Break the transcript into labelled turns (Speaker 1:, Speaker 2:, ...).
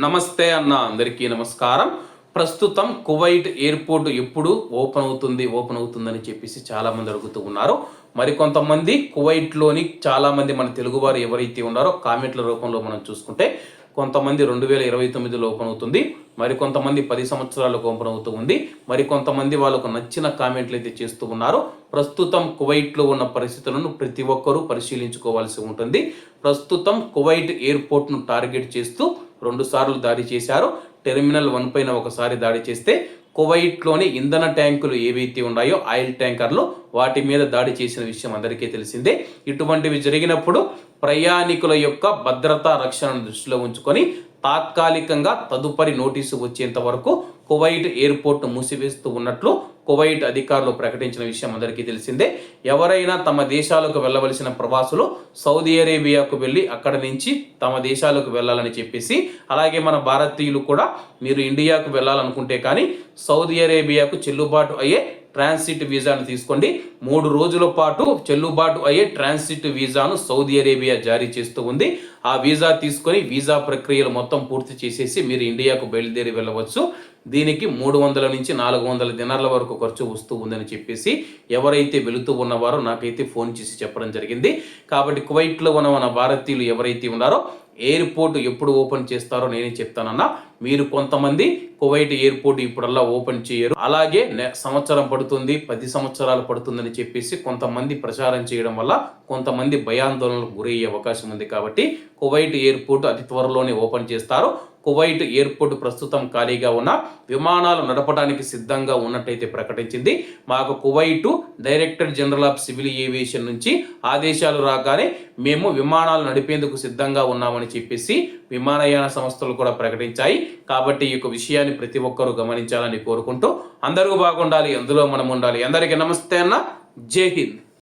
Speaker 1: నమస్తే అన్న, అందరికీ నమస్కారం. ప్రస్తుతం కువైట్ ఎయిర్పోర్ట్ ఎప్పుడు ఓపెన్ అవుతుందని చెప్పేసి చాలామంది అడుగుతూ ఉన్నారు. మరికొంతమంది కువైట్లోని చాలామంది మన తెలుగువారు ఎవరైతే ఉన్నారో కామెంట్ల రూపంలో మనం చూసుకుంటే కొంతమంది 2029లో ఓపెన్ అవుతుంది, మరికొంతమంది 10 సంవత్సరాలకు ఓపెన్ అవుతూ ఉంది, మరికొంతమంది వాళ్ళకు నచ్చిన కామెంట్లు అయితే చేస్తూ ఉన్నారు. ప్రస్తుతం కువైట్లో ఉన్న పరిస్థితులను ప్రతి ఒక్కరూ పరిశీలించుకోవాల్సి ఉంటుంది. ప్రస్తుతం కువైట్ ఎయిర్పోర్ట్ను టార్గెట్ చేస్తూ 2 సార్లు దాడి చేశారు. టెర్మినల్ 1 పైన ఒకసారి దాడి చేస్తే కువైట్లోని ఇంధన ట్యాంకులు ఏవైతే ఉన్నాయో ఆయిల్ ట్యాంకర్లు వాటి మీద దాడి చేసిన విషయం అందరికీ తెలిసిందే. ఇటువంటివి జరిగినప్పుడు ప్రయాణికుల యొక్క భద్రతా రక్షణను దృష్టిలో ఉంచుకొని తాత్కాలికంగా తదుపరి నోటీసు వచ్చేంత వరకు కువైట్ ఎయిర్పోర్ట్ మూసివేస్తూ ఉన్నట్లు కువైట్ అధికారులు ప్రకటించిన విషయం అందరికీ తెలిసిందే. ఎవరైనా తమ దేశాలకు వెళ్ళవలసిన ప్రవాసులు సౌదీ అరేబియాకు వెళ్ళి అక్కడ నుంచి తమ దేశాలకు వెళ్ళాలని చెప్పేసి, అలాగే మన భారతీయులు కూడా మీరు ఇండియాకు వెళ్ళాలనుకుంటే కానీ సౌదీ అరేబియాకు చెల్లుబాటు అయ్యే ట్రాన్సిట్ వీసాను తీసుకోండి. 3 రోజుల పాటు చెల్లుబాటు అయ్యే ట్రాన్సిట్ వీసాను సౌదీ అరేబియా జారీ చేస్తూ ఉంది. ఆ వీసా తీసుకొని వీసా ప్రక్రియలు మొత్తం పూర్తి చేసేసి మీరు ఇండియాకు బయలుదేరి వెళ్ళవచ్చు. దీనికి 300 నుంచి 400 దినార్ల వరకు ఖర్చు వస్తూ ఉందని చెప్పేసి ఎవరైతే వెళుతూ ఉన్నవారో నాకైతే ఫోన్ చేసి చెప్పడం జరిగింది. కాబట్టి కువైట్లో ఉన్న మన భారతీయులు ఎవరైతే ఉన్నారో ఎయిర్పోర్ట్ ఎప్పుడు ఓపెన్ చేస్తారో నేనే చెప్తానన్నా. మీరు కొంతమంది కువైట్ ఎయిర్పోర్ట్ ఇప్పుడల్లా ఓపెన్ చేయరు, అలాగే సంవత్సరం పడుతుంది 10 సంవత్సరాలు పడుతుందని చెప్పేసి కొంతమంది ప్రచారం చేయడం వల్ల కొంతమంది భయాందోళనలకు గురయ్యే అవకాశం ఉంది. కాబట్టి కువైట్ ఎయిర్పోర్ట్ అతి త్వరలోనే ఓపెన్ చేస్తారు. కువైట్ ఎయిర్పోర్ట్ ప్రస్తుతం ఖాళీగా ఉన్న విమానాలు నడపడానికి సిద్ధంగా ఉన్నట్టయితే ప్రకటించింది. మాకు Kuwait director general of civil aviation నుంచి ఆదేశాలు రాగానే మేము విమానాలు నడిపేందుకు సిద్ధంగా ఉన్నామని చెప్పేసి విమానయాన సంస్థలు కూడా ప్రకటించాయి. కాబట్టి ఈ యొక్క విషయాన్ని ప్రతి ఒక్కరూ గమనించాలని కోరుకుంటూ అందరూ బాగుండాలి, అందులో మనం ఉండాలి. అందరికీ నమస్తే అన్న, జై హింద్.